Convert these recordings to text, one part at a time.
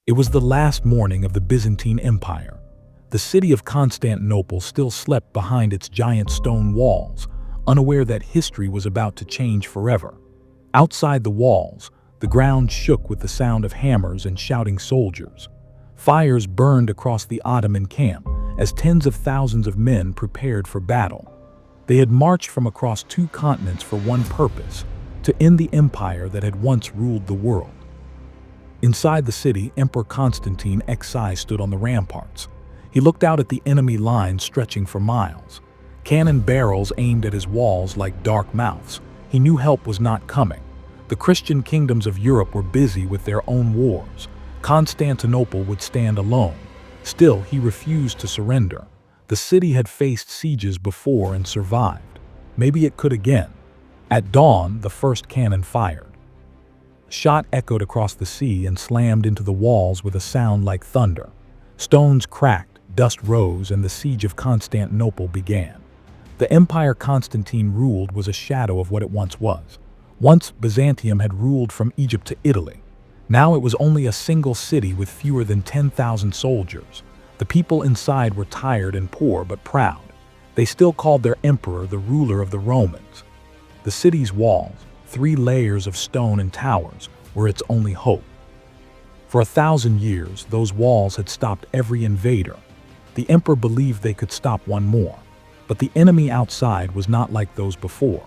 It was the last morning of the Byzantine Empire. The city of Constantinople still slept behind its giant stone walls, unaware that history was about to change forever. Outside the walls, the ground shook with the sound of hammers and shouting soldiers. Fires burned across the Ottoman camp as tens of thousands of men prepared for battle. They had marched from across 2 continents for one purpose: to end the empire that had once ruled the world. Inside the city, Emperor Constantine XI stood on the ramparts. He looked out at the enemy lines stretching for miles. Cannon barrels aimed at his walls like dark mouths. He knew help was not coming. The Christian kingdoms of Europe were busy with their own wars. Constantinople would stand alone. Still, he refused to surrender. The city had faced sieges before and survived. Maybe it could again. At dawn, the first cannon fired. A shot echoed across the sea and slammed into the walls with a sound like thunder. Stones cracked, dust rose, and the siege of Constantinople began. The empire Constantine ruled was a shadow of what it once was. Once, Byzantium had ruled from Egypt to Italy. Now it was only a single city with fewer than 10,000 soldiers. The people inside were tired and poor but proud. They still called their emperor the ruler of the Romans. The city's walls, 3 layers of stone and towers, were its only hope. For 1,000 years, those walls had stopped every invader. The emperor believed they could stop one more. But the enemy outside was not like those before.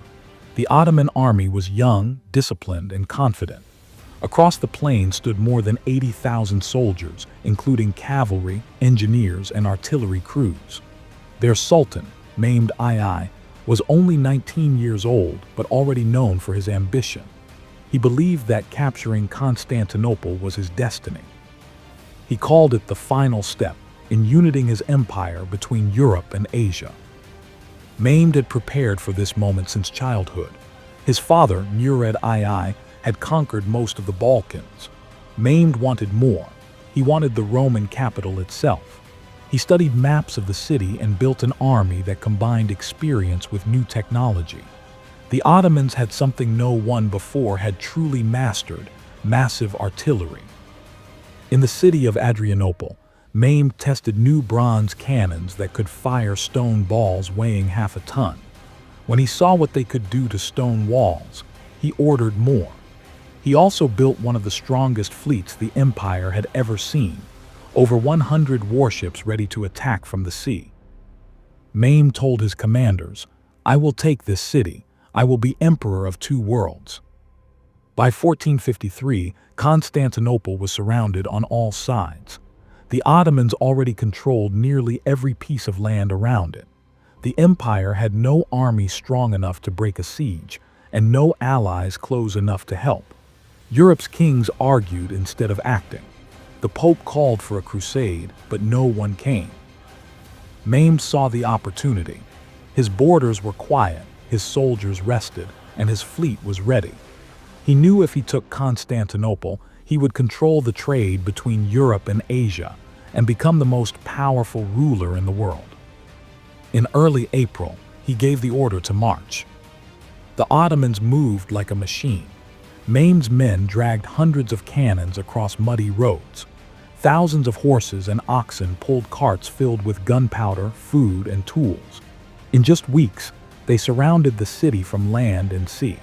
The Ottoman army was young, disciplined, and confident. Across the plain stood more than 80,000 soldiers, including cavalry, engineers, and artillery crews. Their sultan, Mehmed II, was only 19 years old but already known for his ambition. He believed that capturing Constantinople was his destiny. He called it the final step in uniting his empire between Europe and Asia. Mehmed had prepared for this moment since childhood. His father, Mehmed II, had conquered most of the Balkans. Mehmed wanted more. He wanted the Roman capital itself. He studied maps of the city and built an army that combined experience with new technology. The Ottomans had something no one before had truly mastered: massive artillery. In the city of Adrianople, Mehmed tested new bronze cannons that could fire stone balls weighing half a ton. When he saw what they could do to stone walls, he ordered more. He also built one of the strongest fleets the empire had ever seen. Over 100 warships ready to attack from the sea. Mehmed told his commanders, "I will take this city. I will be emperor of 2 worlds." By 1453, Constantinople was surrounded on all sides. The Ottomans already controlled nearly every piece of land around it. The empire had no army strong enough to break a siege, and no allies close enough to help. Europe's kings argued instead of acting. The Pope called for a crusade, but no one came. Mehmed saw the opportunity. His borders were quiet, his soldiers rested, and his fleet was ready. He knew if he took Constantinople, he would control the trade between Europe and Asia and become the most powerful ruler in the world. In early April, he gave the order to march. The Ottomans moved like a machine. Mehmed's men dragged hundreds of cannons across muddy roads. Thousands of horses and oxen pulled carts filled with gunpowder, food, and tools. In just weeks, they surrounded the city from land and sea.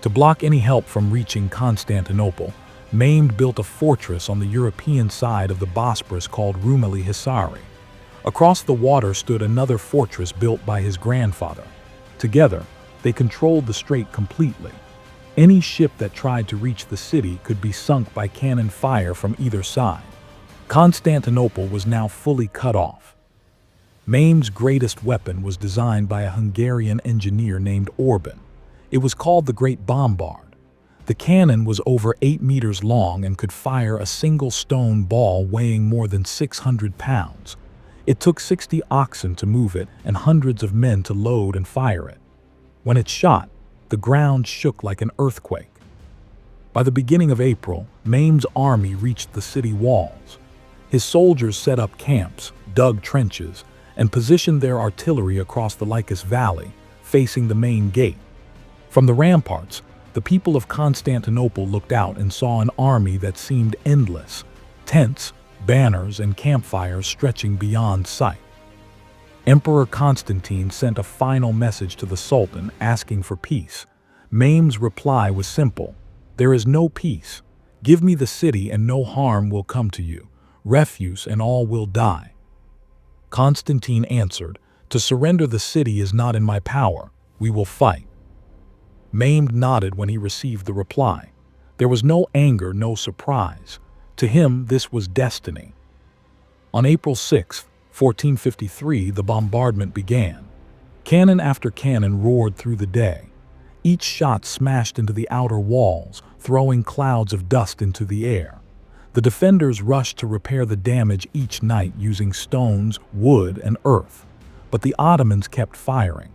To block any help from reaching Constantinople, Mehmed built a fortress on the European side of the Bosporus called Rumeli Hisari. Across the water stood another fortress built by his grandfather. Together, they controlled the strait completely. Any ship that tried to reach the city could be sunk by cannon fire from either side. Constantinople was now fully cut off. Mehmed's greatest weapon was designed by a Hungarian engineer named Orban. It was called the Great Bombard. The cannon was over 8 meters long and could fire a single stone ball weighing more than 600 pounds. It took 60 oxen to move it and hundreds of men to load and fire it. When it shot, the ground shook like an earthquake. By the beginning of April, Mehmed's army reached the city walls. His soldiers set up camps, dug trenches, and positioned their artillery across the Lycus Valley, facing the main gate. From the ramparts, the people of Constantinople looked out and saw an army that seemed endless. tents, banners, and campfires stretching beyond sight. Emperor Constantine sent a final message to the Sultan asking for peace. Mehmed's reply was simple: "There is no peace. Give me the city and no harm will come to you. Refuse and all will die." Constantine answered, "To surrender the city is not in my power. We will fight." Mehmed nodded when he received the reply. There was no anger, no surprise. To him, this was destiny. On April 6, 1453, the bombardment began. Cannon after cannon roared through the day. Each shot smashed into the outer walls, throwing clouds of dust into the air. The defenders rushed to repair the damage each night using stones, wood, and earth. But the Ottomans kept firing.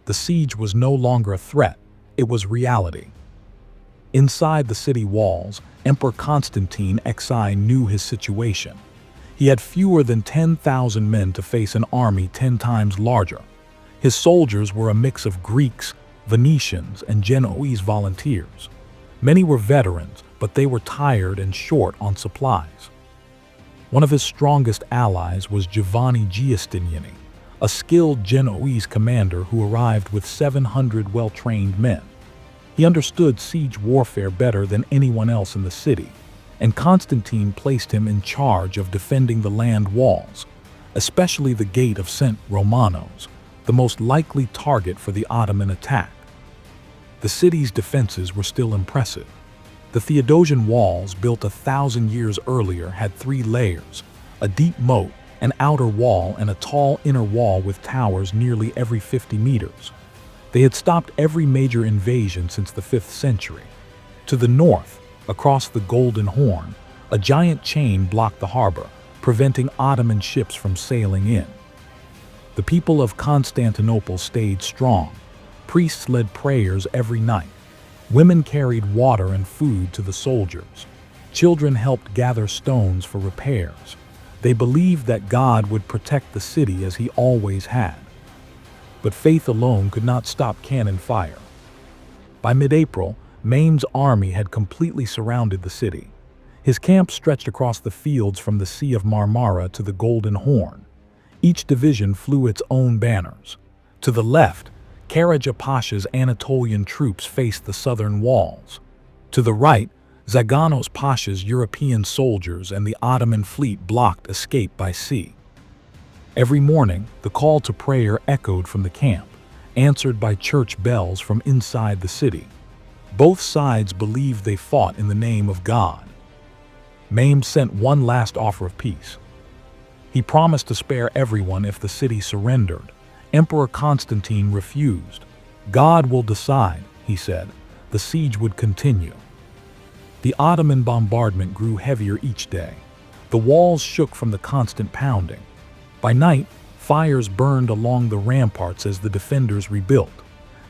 The siege was no longer a threat, it was reality. Inside the city walls, Emperor Constantine XI knew his situation. He had fewer than 10,000 men to face an army 10 times larger. His soldiers were a mix of Greeks, Venetians, and Genoese volunteers. Many were veterans, but they were tired and short on supplies. One of his strongest allies was Giovanni Giustiniani, a skilled Genoese commander who arrived with 700 well-trained men. He understood siege warfare better than anyone else in the city, and Constantine placed him in charge of defending the land walls, especially the Gate of St. Romanos, the most likely target for the Ottoman attack. The city's defenses were still impressive. The Theodosian walls, built 1,000 years earlier, had 3 layers: a deep moat, an outer wall, and a tall inner wall with towers nearly every 50 meters. They had stopped every major invasion since the 5th century. To the north, across the Golden Horn, a giant chain blocked the harbor, preventing Ottoman ships from sailing in. The people of Constantinople stayed strong. Priests led prayers every night. Women carried water and food to the soldiers. Children helped gather stones for repairs. They believed that God would protect the city as he always had. But faith alone could not stop cannon fire. By mid-April, Mehmed's army had completely surrounded the city. His camp stretched across the fields from the Sea of Marmara to the Golden Horn. Each division flew its own banners. To the left, Karaca Pasha's Anatolian troops faced the southern walls. To the right, Zaganos Pasha's European soldiers and the Ottoman fleet blocked escape by sea. Every morning, the call to prayer echoed from the camp, answered by church bells from inside the city. Both sides believed they fought in the name of God. Mehmed sent one last offer of peace. He promised to spare everyone if the city surrendered. Emperor Constantine refused. "God will decide," he said. The siege would continue. The Ottoman bombardment grew heavier each day. The walls shook from the constant pounding. By night, fires burned along the ramparts as the defenders rebuilt.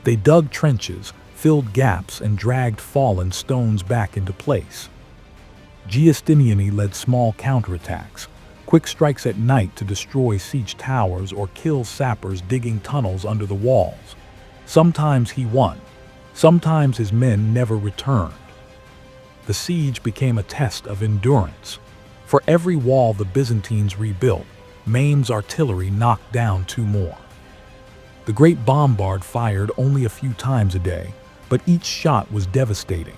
They dug trenches, filled gaps, and dragged fallen stones back into place. Giustiniani led small counterattacks, quick strikes at night to destroy siege towers or kill sappers digging tunnels under the walls. Sometimes he won. Sometimes his men never returned. The siege became a test of endurance. For every wall the Byzantines rebuilt, Mehmed's artillery knocked down 2 more. The Great Bombard fired only a few times a day, but each shot was devastating.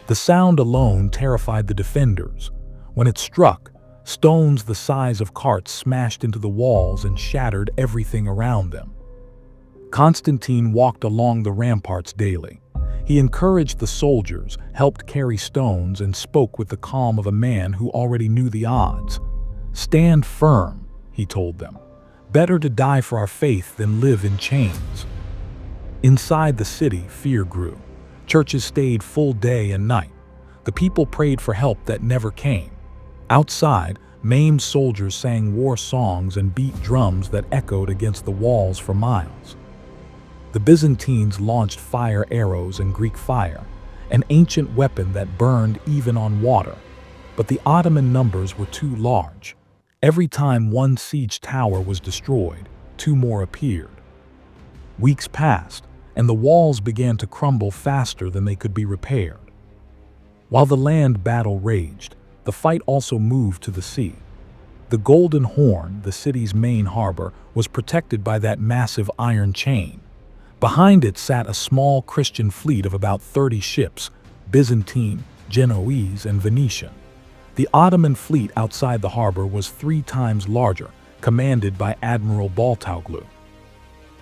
The sound alone terrified the defenders. When it struck, stones the size of carts smashed into the walls and shattered everything around them. Constantine walked along the ramparts daily. He encouraged the soldiers, helped carry stones, and spoke with the calm of a man who already knew the odds. "Stand firm," he told them. "Better to die for our faith than live in chains." Inside the city, fear grew. Churches stayed full day and night. The people prayed for help that never came. Outside, Mehmed's soldiers sang war songs and beat drums that echoed against the walls for miles. The Byzantines launched fire arrows and Greek fire, an ancient weapon that burned even on water. But the Ottoman numbers were too large. Every time one siege tower was destroyed, 2 more appeared. Weeks passed, and the walls began to crumble faster than they could be repaired. While the land battle raged, the fight also moved to the sea. The Golden Horn, the city's main harbor, was protected by that massive iron chain. Behind it sat a small Christian fleet of about 30 ships, Byzantine, Genoese, and Venetian. The Ottoman fleet outside the harbor was 3 times larger, commanded by Admiral Baltoglu.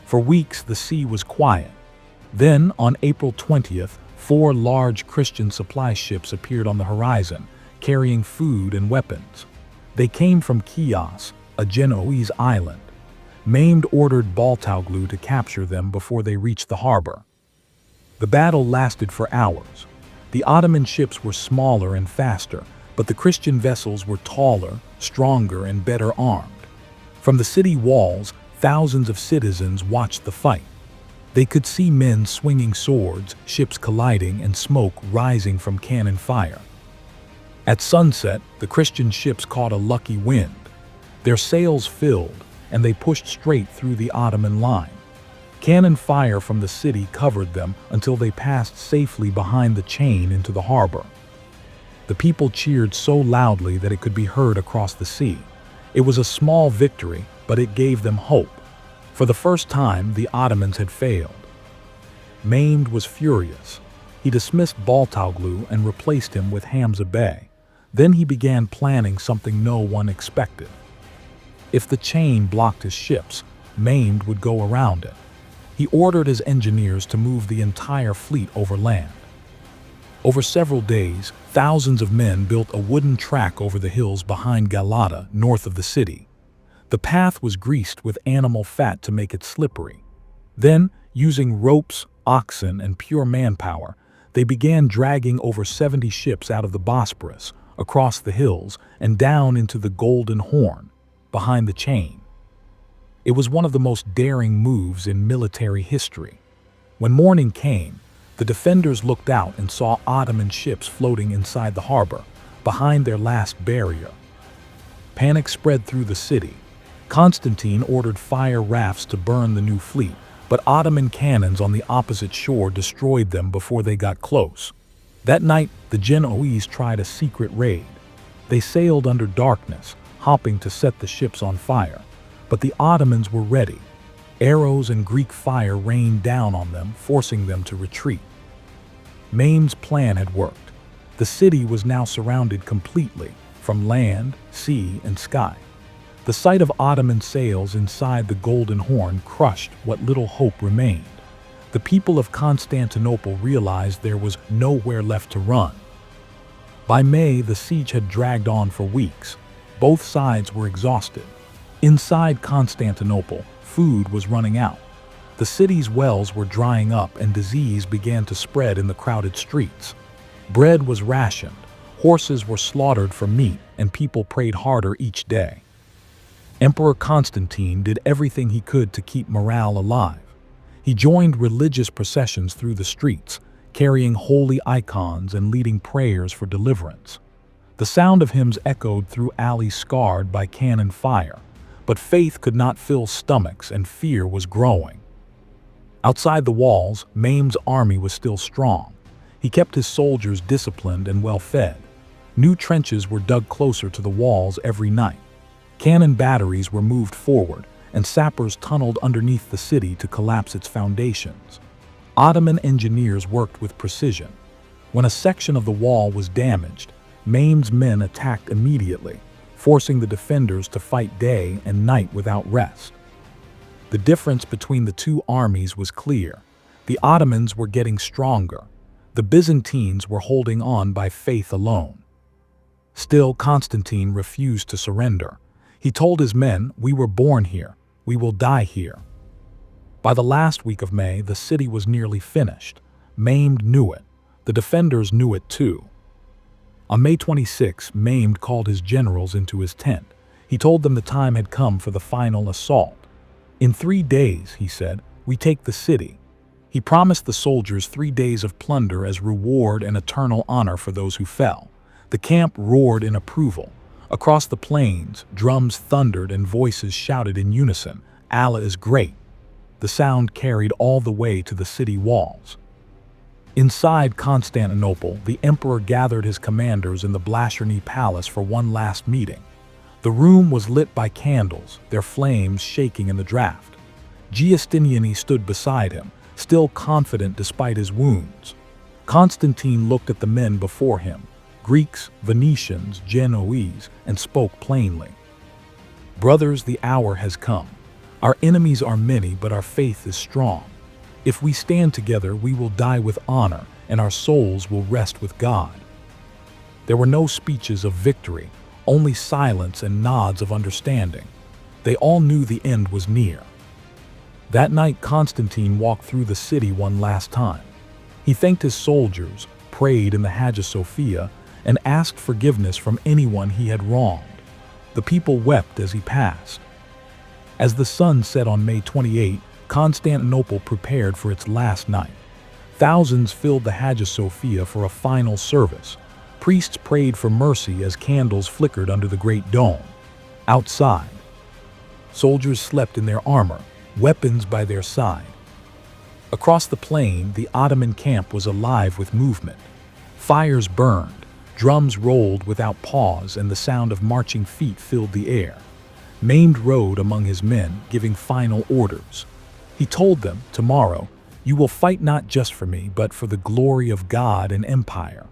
For weeks, the sea was quiet. Then, on April 20th, 4 large Christian supply ships appeared on the horizon, carrying food and weapons. They came from Chios, a Genoese island. Mehmed ordered Baltoglu to capture them before they reached the harbor. The battle lasted for hours. The Ottoman ships were smaller and faster, but the Christian vessels were taller, stronger, and better armed. From the city walls, thousands of citizens watched the fight. They could see men swinging swords, ships colliding, and smoke rising from cannon fire. At sunset, the Christian ships caught a lucky wind. Their sails filled, and they pushed straight through the Ottoman line. Cannon fire from the city covered them until they passed safely behind the chain into the harbor. The people cheered so loudly that it could be heard across the sea. It was a small victory, but it gave them hope. For the first time, the Ottomans had failed. Mehmed was furious. He dismissed Baltoglu and replaced him with Hamza Bey. Then he began planning something no one expected. If the chain blocked his ships, Mehmed would go around it. He ordered his engineers to move the entire fleet over land. Over several days, thousands of men built a wooden track over the hills behind Galata, north of the city. The path was greased with animal fat to make it slippery. Then, using ropes, oxen, and pure manpower, they began dragging over 70 ships out of the Bosporus, across the hills, and down into the Golden Horn, behind the chain. It was one of the most daring moves in military history. When morning came, the defenders looked out and saw Ottoman ships floating inside the harbor, behind their last barrier. Panic spread through the city. Constantine ordered fire rafts to burn the new fleet, but Ottoman cannons on the opposite shore destroyed them before they got close. That night, the Genoese tried a secret raid. They sailed under darkness, hoping to set the ships on fire. But the Ottomans were ready. Arrows and Greek fire rained down on them, forcing them to retreat. Mehmed's plan had worked. The city was now surrounded completely, from land, sea, and sky. The sight of Ottoman sails inside the Golden Horn crushed what little hope remained. The people of Constantinople realized there was nowhere left to run. By May, the siege had dragged on for weeks. Both sides were exhausted. Inside Constantinople, food was running out. The city's wells were drying up and disease began to spread in the crowded streets. Bread was rationed, horses were slaughtered for meat, and people prayed harder each day. Emperor Constantine did everything he could to keep morale alive. He joined religious processions through the streets, carrying holy icons and leading prayers for deliverance. The sound of hymns echoed through alleys scarred by cannon fire, but faith could not fill stomachs and fear was growing. Outside the walls, Mehmed's army was still strong. He kept his soldiers disciplined and well-fed. New trenches were dug closer to the walls every night. Cannon batteries were moved forward, and sappers tunneled underneath the city to collapse its foundations. Ottoman engineers worked with precision. When a section of the wall was damaged, Mehmed's men attacked immediately, forcing the defenders to fight day and night without rest. The difference between the two armies was clear. The Ottomans were getting stronger. The Byzantines were holding on by faith alone. Still, Constantine refused to surrender. He told his men, "We were born here. We will die here." By the last week of May, the city was nearly finished. Mehmed knew it. The defenders knew it too. On May 26, Mehmed called his generals into his tent. He told them the time had come for the final assault. "In 3 days," he said, "we take the city." He promised the soldiers 3 days of plunder as reward and eternal honor for those who fell. The camp roared in approval. Across the plains, drums thundered and voices shouted in unison, "Allah is great." The sound carried all the way to the city walls. Inside Constantinople, the emperor gathered his commanders in the Blasharni Palace for one last meeting. The room was lit by candles, their flames shaking in the draught. Giustiniani stood beside him, still confident despite his wounds. Constantine looked at the men before him, Greeks, Venetians, Genoese, and spoke plainly. "Brothers, the hour has come. Our enemies are many, but our faith is strong. If we stand together, we will die with honor, and our souls will rest with God." There were no speeches of victory, only silence and nods of understanding. They all knew the end was near. That night, Constantine walked through the city one last time. He thanked his soldiers, prayed in the Hagia Sophia, and asked forgiveness from anyone he had wronged. The people wept as he passed. As the sun set on May 28, Constantinople prepared for its last night. Thousands filled the Hagia Sophia for a final service. Priests prayed for mercy as candles flickered under the Great Dome. Outside, soldiers slept in their armor, weapons by their side. Across the plain, the Ottoman camp was alive with movement. Fires burned, drums rolled without pause, and the sound of marching feet filled the air. Mehmed rode among his men, giving final orders. He told them, "Tomorrow, you will fight not just for me, but for the glory of God and empire."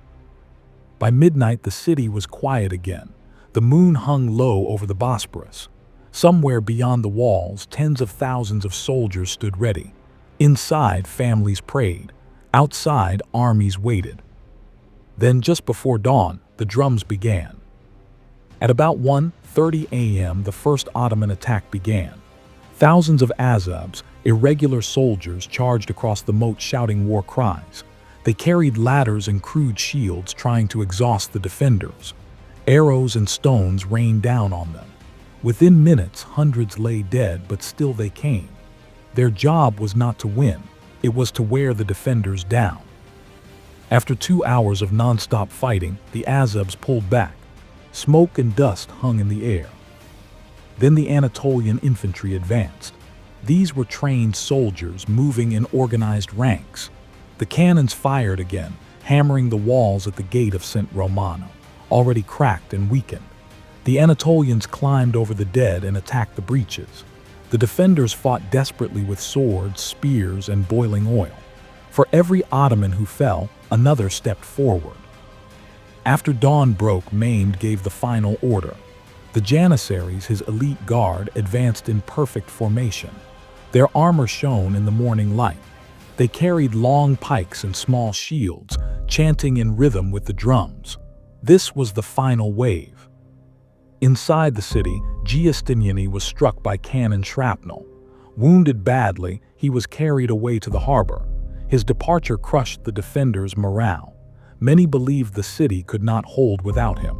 By midnight, the city was quiet again. The moon hung low over the Bosporus. Somewhere beyond the walls, tens of thousands of soldiers stood ready. Inside, families prayed. Outside, armies waited. Then, just before dawn, the drums began. At about 1:30 a.m., the first Ottoman attack began. Thousands of Azabs, irregular soldiers, charged across the moat shouting war cries. They carried ladders and crude shields, trying to exhaust the defenders. Arrows and stones rained down on them. Within minutes, hundreds lay dead, but still they came. Their job was not to win, it was to wear the defenders down. After 2 hours of non-stop fighting, the Azabs pulled back. Smoke and dust hung in the air. Then the Anatolian infantry advanced. These were trained soldiers moving in organized ranks. The cannons fired again, hammering the walls at the gate of St. Romano, already cracked and weakened. The Anatolians climbed over the dead and attacked the breaches. The defenders fought desperately with swords, spears, and boiling oil. For every Ottoman who fell, another stepped forward. After dawn broke, Mehmed gave the final order. The Janissaries, his elite guard, advanced in perfect formation. Their armor shone in the morning light. They carried long pikes and small shields, chanting in rhythm with the drums. This was the final wave. Inside the city, Giustiniani was struck by cannon shrapnel. Wounded badly, he was carried away to the harbor. His departure crushed the defenders' morale. Many believed the city could not hold without him.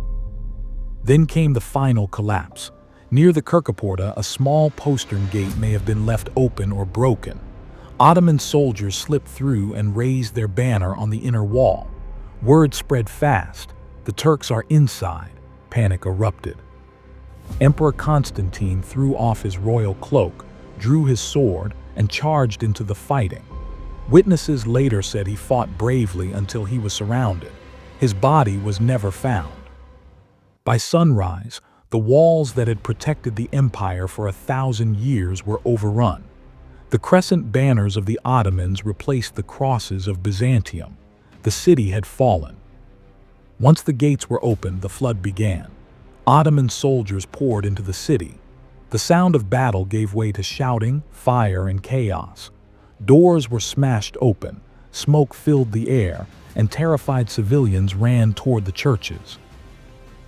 Then came the final collapse. Near the Kirkaporta, a small postern gate may have been left open or broken. Ottoman soldiers slipped through and raised their banner on the inner wall. Word spread fast. The Turks are inside. Panic erupted. Emperor Constantine threw off his royal cloak, drew his sword, and charged into the fighting. Witnesses later said he fought bravely until he was surrounded. His body was never found. By sunrise, the walls that had protected the empire for 1,000 years were overrun. The crescent banners of the Ottomans replaced the crosses of Byzantium. The city had fallen. Once the gates were opened, the flood began. Ottoman soldiers poured into the city. The sound of battle gave way to shouting, fire, and chaos. Doors were smashed open, smoke filled the air, and terrified civilians ran toward the churches.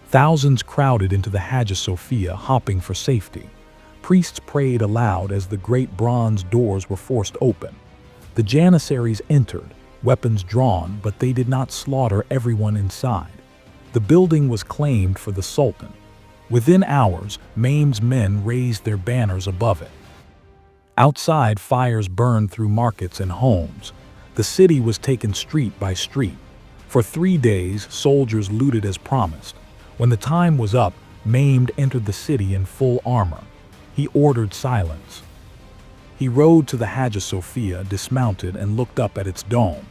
Thousands crowded into the Hagia Sophia, hopping for safety. Priests prayed aloud as the great bronze doors were forced open. The Janissaries entered, weapons drawn, but they did not slaughter everyone inside. The building was claimed for the Sultan. Within hours, Mehmed's men raised their banners above it. Outside, fires burned through markets and homes. The city was taken street by street. For 3 days, soldiers looted as promised. When the time was up, Mehmed entered the city in full armor. He ordered silence. He rode to the Hagia Sophia, dismounted, and looked up at its dome.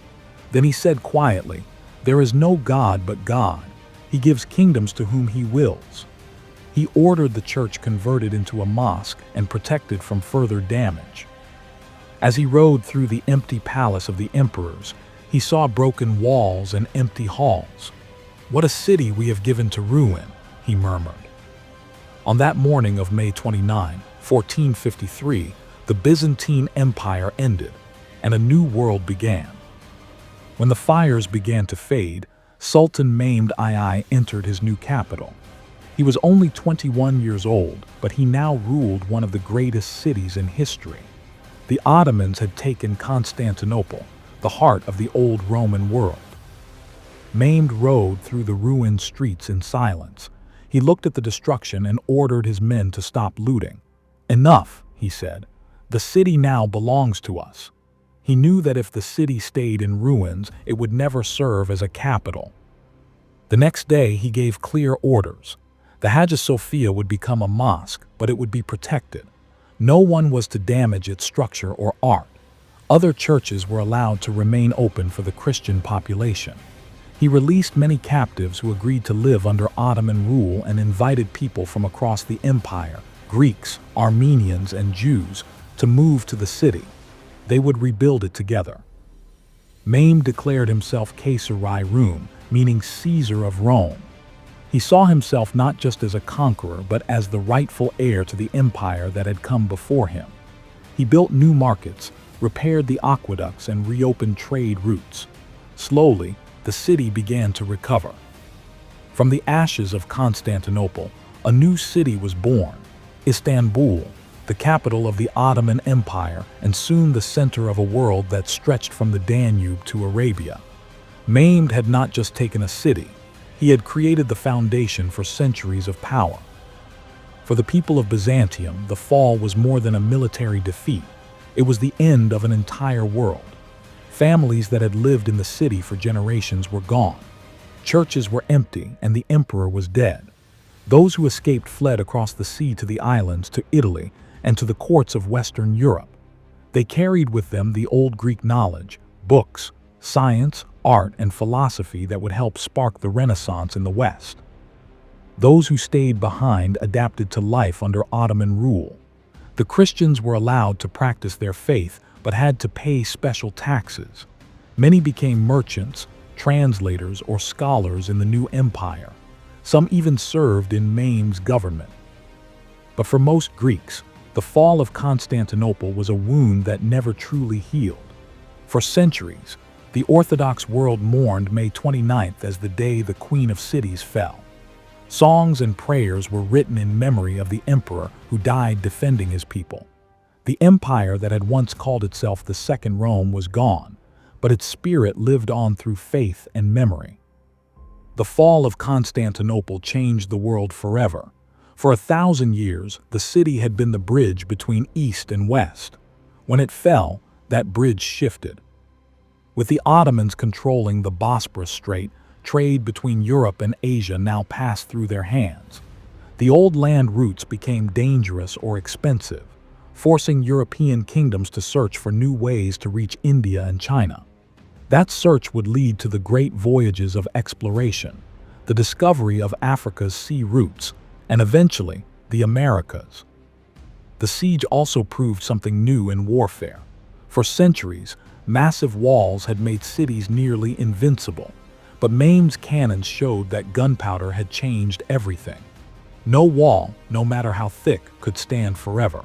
Then he said quietly, "There is no God but God. He gives kingdoms to whom he wills." He ordered the church converted into a mosque and protected from further damage. As he rode through the empty palace of the emperors, he saw broken walls and empty halls. "What a city we have given to ruin," he murmured. On that morning of May 29, 1453, the Byzantine Empire ended, and a new world began. When the fires began to fade, Sultan Mehmed II entered his new capital. He was only 21 years old, but he now ruled one of the greatest cities in history. The Ottomans had taken Constantinople, the heart of the old Roman world. Mehmed rode through the ruined streets in silence. He looked at the destruction and ordered his men to stop looting. "Enough," he said. "The city now belongs to us." He knew that if the city stayed in ruins, it would never serve as a capital. The next day, he gave clear orders. The Hagia Sophia would become a mosque, but it would be protected. No one was to damage its structure or art. Other churches were allowed to remain open for the Christian population. He released many captives who agreed to live under Ottoman rule and invited people from across the empire, Greeks, Armenians, and Jews, to move to the city. They would rebuild it together. Mehmed declared himself Caesari Rum, meaning Caesar of Rome. He saw himself not just as a conqueror, but as the rightful heir to the empire that had come before him. He built new markets, repaired the aqueducts, and reopened trade routes. Slowly, the city began to recover. From the ashes of Constantinople, a new city was born, Istanbul, the capital of the Ottoman Empire and soon the center of a world that stretched from the Danube to Arabia. Mehmed had not just taken a city, he had created the foundation for centuries of power. For the people of Byzantium, the fall was more than a military defeat. It was the end of an entire world. Families that had lived in the city for generations were gone. Churches were empty, and the emperor was dead. Those who escaped fled across the sea to the islands, to Italy, and to the courts of Western Europe. They carried with them the old Greek knowledge, books, science, art, and philosophy that would help spark the Renaissance in the West. Those who stayed behind adapted to life under Ottoman rule. The Christians were allowed to practice their faith, but had to pay special taxes. Many became merchants, translators, or scholars in the new empire. Some even served in Mehmed's government. But for most Greeks, the fall of Constantinople was a wound that never truly healed. For centuries, the Orthodox world mourned May 29th as the day the Queen of Cities fell. Songs and prayers were written in memory of the emperor who died defending his people. The empire that had once called itself the Second Rome was gone, but its spirit lived on through faith and memory. The fall of Constantinople changed the world forever. For 1,000 years, the city had been the bridge between East and West. When it fell, that bridge shifted. With the Ottomans controlling the Bosporus Strait, trade between Europe and Asia now passed through their hands. The old land routes became dangerous or expensive, forcing European kingdoms to search for new ways to reach India and China. That search would lead to the great voyages of exploration, the discovery of Africa's sea routes, and eventually, the Americas. The siege also proved something new in warfare. For centuries, massive walls had made cities nearly invincible, but Mehmed's cannons showed that gunpowder had changed everything. No wall, no matter how thick, could stand forever.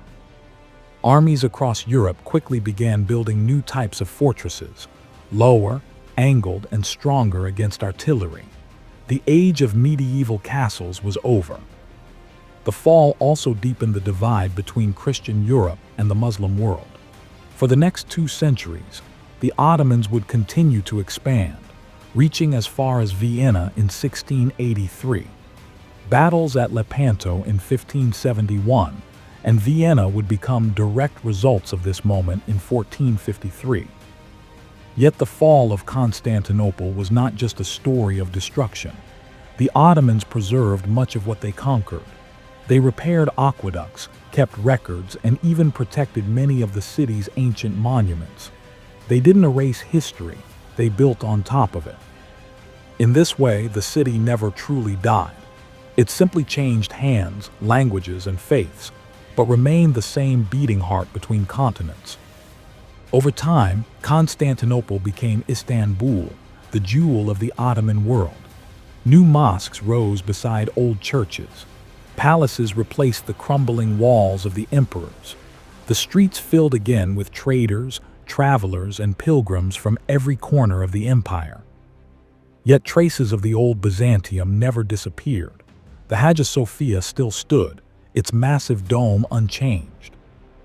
Armies across Europe quickly began building new types of fortresses, lower, angled, and stronger against artillery. The age of medieval castles was over. The fall also deepened the divide between Christian Europe and the Muslim world. For the next 2 centuries, the Ottomans would continue to expand, reaching as far as Vienna in 1683. Battles at Lepanto in 1571 and Vienna would become direct results of this moment in 1453. Yet the fall of Constantinople was not just a story of destruction. The Ottomans preserved much of what they conquered. They repaired aqueducts, kept records, and even protected many of the city's ancient monuments. They didn't erase history, they built on top of it. In this way, the city never truly died. It simply changed hands, languages, and faiths, but remained the same beating heart between continents. Over time, Constantinople became Istanbul, the jewel of the Ottoman world. New mosques rose beside old churches. Palaces replaced the crumbling walls of the emperors. The streets filled again with traders, travelers, and pilgrims from every corner of the empire. Yet traces of the old Byzantium never disappeared. The Hagia Sophia still stood, its massive dome unchanged.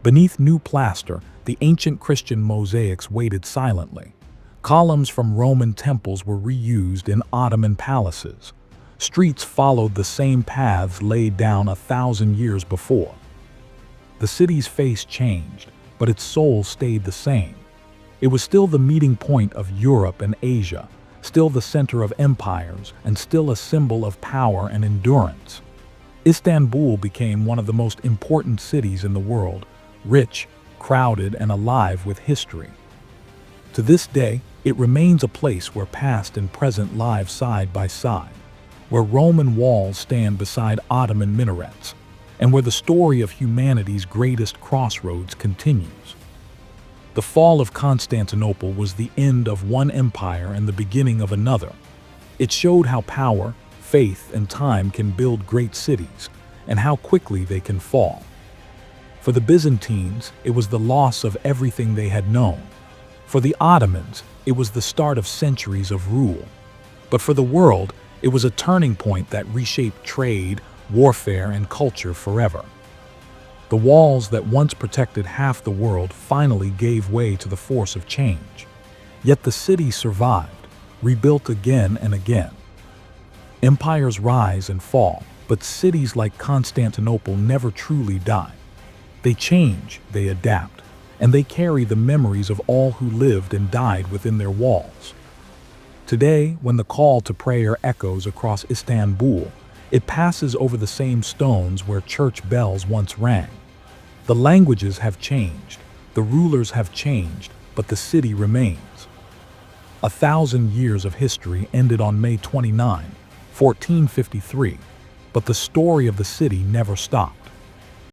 Beneath new plaster, the ancient Christian mosaics waited silently. Columns from Roman temples were reused in Ottoman palaces. Streets followed the same paths laid down 1,000 years before. The city's face changed, but its soul stayed the same. It was still the meeting point of Europe and Asia, still the center of empires, and still a symbol of power and endurance. Istanbul became one of the most important cities in the world, rich, crowded, and alive with history. To this day, it remains a place where past and present live side by side, where Roman walls stand beside Ottoman minarets, and where the story of humanity's greatest crossroads continues. The fall of Constantinople was the end of one empire and the beginning of another. It showed how power, faith, and time can build great cities, and how quickly they can fall. For the Byzantines, it was the loss of everything they had known. For the Ottomans, it was the start of centuries of rule. But for the world, it was a turning point that reshaped trade, warfare, and culture forever. The walls that once protected half the world finally gave way to the force of change. Yet the city survived, rebuilt again and again. Empires rise and fall, but cities like Constantinople never truly die. They change, they adapt, and they carry the memories of all who lived and died within their walls. Today, when the call to prayer echoes across Istanbul, it passes over the same stones where church bells once rang. The languages have changed, the rulers have changed, but the city remains. 1,000 years of history ended on May 29, 1453, but the story of the city never stopped.